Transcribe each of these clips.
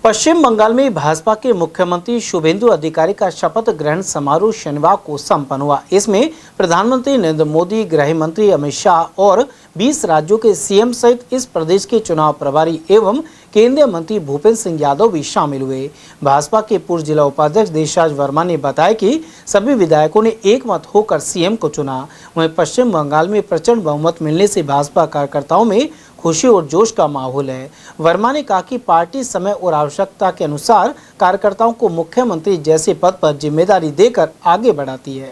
पश्चिम बंगाल में भाजपा के मुख्यमंत्री शुभेंदु अधिकारी का शपथ ग्रहण समारोह शनिवार को संपन्न हुआ। इसमें प्रधानमंत्री नरेंद्र मोदी, गृह मंत्री अमित शाह और 20 राज्यों के सीएम सहित इस प्रदेश के चुनाव प्रभारी एवं केंद्रीय मंत्री भूपेंद्र सिंह यादव भी शामिल हुए। भाजपा के पूर्व जिला उपाध्यक्ष देशराज वर्मा ने बताया कि सभी विधायकों ने एकमत होकर सीएम को चुना। वहीं पश्चिम बंगाल में प्रचंड बहुमत मिलने से भाजपा कार्यकर्ताओं में खुशी और जोश का माहौल है। वर्मा ने कहा कि पार्टी समय और आवश्यकता के अनुसार कार्यकर्ताओं को मुख्यमंत्री जैसे पद पर जिम्मेदारी देकर आगे बढ़ाती है।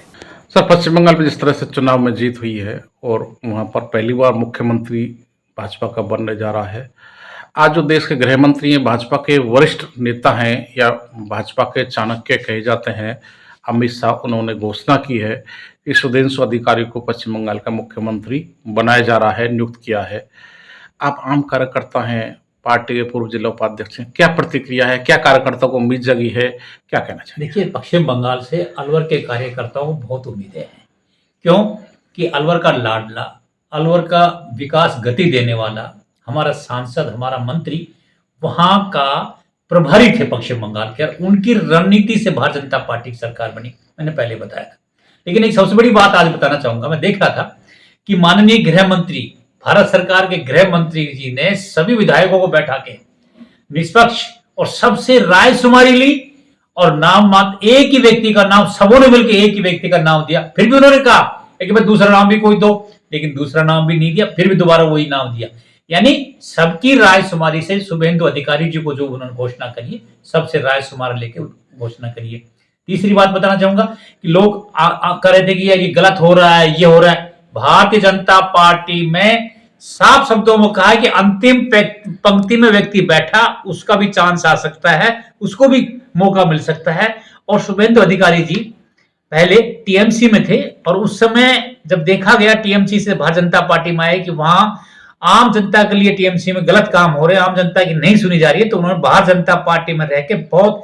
सर, पश्चिम बंगाल में जिस तरह से चुनाव में जीत हुई है और वहां पर पहली बार मुख्यमंत्री भाजपा का बनने जा रहा है। आज जो देश के गृह मंत्री हैं, भाजपा के वरिष्ठ नेता हैं या भाजपा के चाणक्य कहे जाते हैं, अमित शाह, उन्होंने घोषणा की है कि शुभेंदु अधिकारी को पश्चिम बंगाल का मुख्यमंत्री बनाया जा रहा है, नियुक्त किया है। आप आम कार्यकर्ता हैं, पार्टी के पूर्व जिला उपाध्यक्ष हैं, क्या प्रतिक्रिया है, क्या कार्यकर्ताओं को उम्मीद जगी है, क्या कहना चाहिए? देखिए, पश्चिम बंगाल से अलवर के कार्यकर्ताओं को बहुत उम्मीदें हैं। क्यों कि अलवर का लाडला, अलवर का विकास गति देने वाला हमारा सांसद, हमारा मंत्री वहां का प्रभारी थे पश्चिम बंगाल के, और उनकी रणनीति से भारतीय जनता पार्टी की सरकार बनी, मैंने पहले बताया था। लेकिन एक सबसे बड़ी बात आज बताना चाहूंगा, मैं देख रहा था कि माननीय गृह मंत्री, भारत सरकार के गृह मंत्री जी ने सभी विधायकों को बैठा के निष्पक्ष और सबसे राय शुमारी ली और नाम मात्र एक ही व्यक्ति का नाम, सबों ने मिलकर एक ही व्यक्ति का नाम दिया। फिर भी उन्होंने कहा कि भाई दूसरा नाम भी कोई दो, लेकिन दूसरा नाम भी नहीं दिया, फिर भी दोबारा वही नाम दिया। यानी सबकी राय शुमारी से शुभेंदु अधिकारी जी को जो उन्होंने घोषणा करी है, सबसे राय शुमारी लेके घोषणा करी है। तीसरी बात बताना चाहूंगा कि लोग कह रहे थे कि यार ये गलत हो रहा है, ये हो रहा है। भारतीय जनता पार्टी में साफ शब्दों में कहा है कि अंतिम पंक्ति में व्यक्ति बैठा, उसका भी चांस आ सकता है, उसको भी मौका मिल सकता है। और शुभेंदु अधिकारी जी पहले टीएमसी में थे और उस समय जब देखा गया टीएमसी से भारतीय जनता पार्टी में आए कि वहां आम जनता के लिए टीएमसी में गलत काम हो रहे हैं, आम जनता की नहीं सुनी जा रही है, तो उन्होंने भारतीय जनता पार्टी में रह के बहुत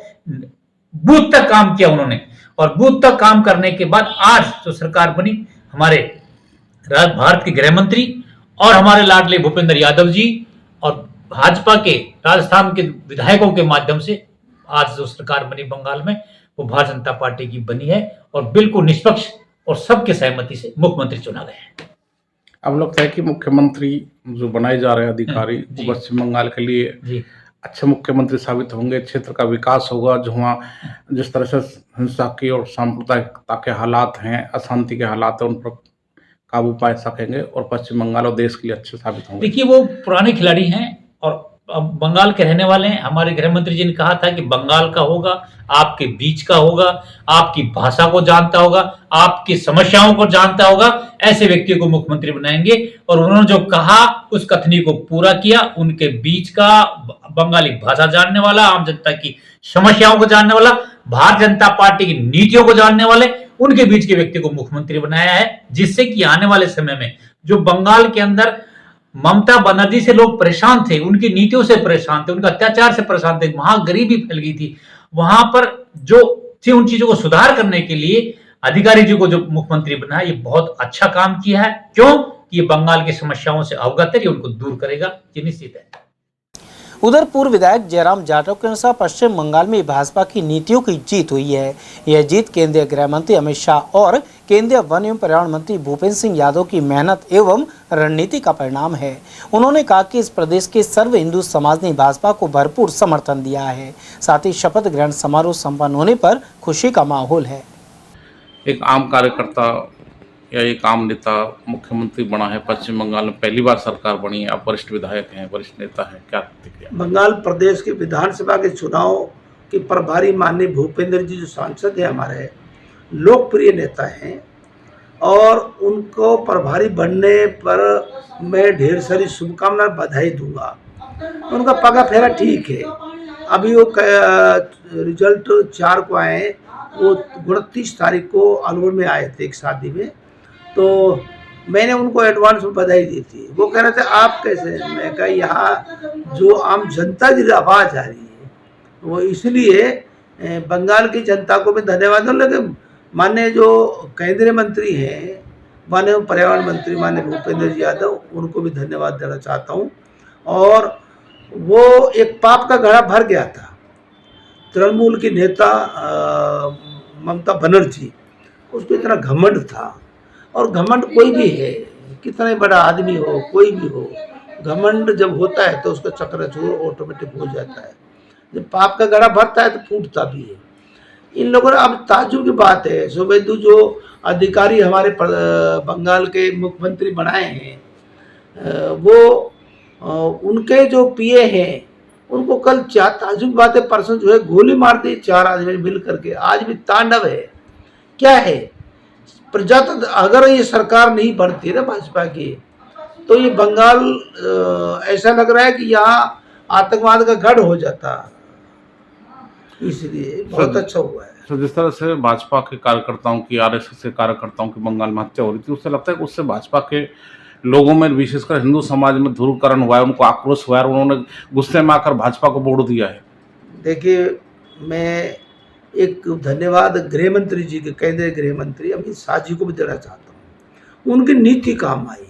बूथ तक काम किया उन्होंने। और बूथ तक काम करने के बाद आज जो सरकार बनी, हमारे भारत के गृह मंत्री और हमारे लाडले भूपेंद्र यादव जी और भाजपा के राजस्थान के विधायकों के माध्यम से आज जो सरकार बनी बंगाल में, वो भारतीय जनता पार्टी की बनी है और बिल्कुल निष्पक्ष और सबके सहमति से मुख्यमंत्री चुना गए हैं। अब लगता है कि मुख्यमंत्री जो बनाए जा रहे हैं अधिकारी, पश्चिम बंगाल के लिए अच्छे मुख्यमंत्री साबित होंगे, क्षेत्र का विकास होगा। जो वहाँ जिस तरह से हिंसा की और सांप्रदायिकता के हालात हैं, अशांति के हालात हैं, उन पर काबू पा सकेंगे और पश्चिम बंगाल और देश के लिए अच्छे साबित होंगे। देखिए, वो पुराने खिलाड़ी हैं और अब बंगाल के रहने वाले हैं। हमारे गृह मंत्री जी ने कहा था कि बंगाल का होगा, आपके बीच का होगा, आपकी भाषा को जानता होगा, आपकी समस्याओं को जानता होगा, ऐसे व्यक्ति को मुख्यमंत्री बनाएंगे। और उन्होंने जो कहा उस कथनी को पूरा किया। उनके बीच का, बंगाली भाषा जानने वाला, आम जनता की समस्याओं को जानने वाला, भारतीय जनता पार्टी की नीतियों को जानने वाले, उनके बीच के व्यक्ति को मुख्यमंत्री बनाया है, जिससे कि आने वाले समय में जो बंगाल के अंदर ममता बनर्जी से लोग परेशान थे, उनकी नीतियों से परेशान थे, उनका अत्याचार से परेशान थे, वहां गरीबी फैल गई थी, वहां पर जो थी उन चीजों को सुधार करने के लिए अधिकारी जी को जो मुख्यमंत्री बनाया, ये बहुत अच्छा काम किया है। क्यों कि ये बंगाल की समस्याओं से अवगत है, ये उनको दूर करेगा, ये निश्चित है। उधर पूर्व विधायक जयराम जाटव के अनुसार पश्चिम बंगाल में भाजपा की नीतियों की जीत हुई है। यह जीत केंद्रीय गृह मंत्री अमित शाह और केंद्रीय वन एवं पर्यावरण मंत्री भूपेंद्र सिंह यादव की मेहनत एवं रणनीति का परिणाम है। उन्होंने कहा कि इस प्रदेश के सर्व हिंदू समाज ने भाजपा को भरपूर समर्थन दिया है। साथ ही शपथ ग्रहण समारोह संपन्न होने पर खुशी का माहौल है। एक आम कार्यकर्ता या एक आम नेता मुख्यमंत्री बना है पश्चिम बंगाल में, पहली बार सरकार बनी है, आप वरिष्ठ विधायक हैं, वरिष्ठ नेता हैं, क्या प्रतिक्रिया? बंगाल प्रदेश के विधानसभा के चुनाव के प्रभारी माननीय भूपेंद्र जी जो सांसद हैं, हमारे लोकप्रिय नेता हैं, और उनको प्रभारी बनने पर मैं ढेर सारी शुभकामना बधाई दूंगा। उनका पगा फेरा ठीक है। अभी वो रिजल्ट 4 को आए, वो 29 तारीख को अलवर में आए थे एक शादी में, तो मैंने उनको एडवांस में बधाई दी थी। वो कह रहे थे आप कैसे, मैं कहा यहाँ जो आम जनता की आवाज़ आ रही है, वो इसलिए बंगाल की जनता को मैं धन्यवाद दूँ। लेकिन माननीय जो केंद्रीय मंत्री हैं, माननीय पर्यावरण मंत्री माननीय भूपेंद्र यादव, उनको भी धन्यवाद देना चाहता हूँ। और वो एक पाप का घड़ा भर गया था, तृणमूल की नेता ममता बनर्जी, उसको इतना घमंड था। और घमंड कोई भी है, कितना ही बड़ा आदमी हो, कोई भी हो, घमंड जब होता है तो उसका चक्रचूर ऑटोमेटिक हो जाता है। जब पाप का घड़ा भरता है तो फूटता भी है। इन लोगों ने, अब ताज्जुब की बात है, शुभेंदु जो अधिकारी हमारे बंगाल के मुख्यमंत्री बनाए हैं, वो उनके जो पीए हैं, उनको कल ताज्जुब की बात है, परसों जो है गोली मार दी 4 आदमी मिल करके। आज भी तांडव है। क्या है प्रजातंत्र? अगर ये सरकार नहीं बनती ना भाजपा की, तो ये बंगाल ऐसा लग रहा है कि यहाँ आतंकवाद का गढ़ हो जाता। इसलिए बहुत अच्छा हुआ है। तो जिस तरह से भाजपा के कार्यकर्ताओं की, आरएसएस के कार्यकर्ताओं की बंगाल में हत्या हो रही थी, उससे लगता है कि उससे भाजपा के लोगों में, विशेषकर हिंदू समाज में ध्रुवीकरण हुआ है, उनको आक्रोश हुआ है और उन्होंने गुस्से में आकर भाजपा को वोट दिया है। देखिए, मैं एक धन्यवाद गृह मंत्री जी के, केंद्रीय गृह मंत्री अमित शाह जी को भी देना चाहता हूँ। उनकी नीति काम आई।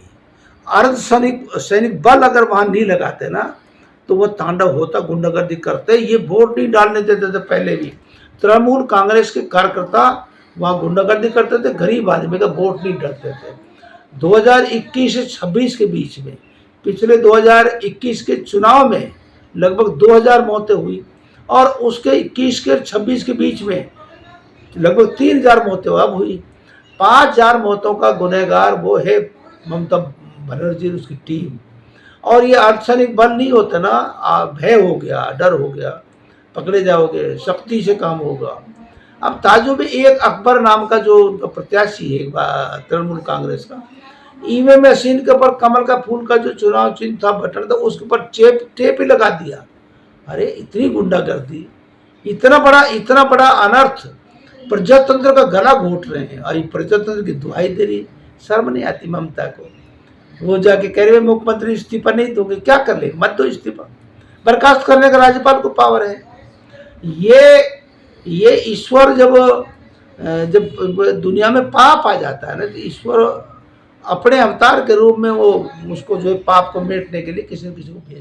सैनिक बल अगर वहाँ नहीं लगाते ना, तो वो तांडव होता, गुंडागर्दी करते। ये वोट नहीं डालने देते थे पहले भी। तृणमूल कांग्रेस के कार्यकर्ता वहाँ गुंडागर्दी करते थे, गरीब आदमी का वोट नहीं डालते थे। 2021 से 26 के बीच में, पिछले 2021 के चुनाव में लगभग 2000 मौतें हुई, और उसके 21 के 26 के बीच में लगभग 3000 मौतें अब हुई। 5000 मौतों का गुनहगार वो है ममता बनर्जी और उसकी टीम। और ये अर्धसैनिक बल नहीं होता ना, भय हो गया, डर हो गया, पकड़े जाओगे, सख्ती से काम होगा। अब ताजुब में एक अकबर नाम का जो प्रत्याशी है तृणमूल कांग्रेस का, ईवीएम मशीन के ऊपर कमल का फूल का जो चुनाव चिन्ह था, बटन था, उसके ऊपर टेप ही लगा दिया। अरे इतनी गुंडागर्दी, इतना बड़ा अनर्थ, प्रजातंत्र का गला घोट रहे हैं, और ये प्रजातंत्र की दुहाई दे रही। शर्म नहीं आती ममता को? वो जाके कह रहे मुख्यमंत्री इस्तीफा नहीं दोगे, क्या कर ले? मत दो इस्तीफा, बर्खास्त करने का राज्यपाल को पावर है। ये ईश्वर जब दुनिया में पाप आ जाता है ना, तो ईश्वर अपने अवतार के रूप में वो उसको जो है पाप को मिटने के लिए किसी न किसी को भेज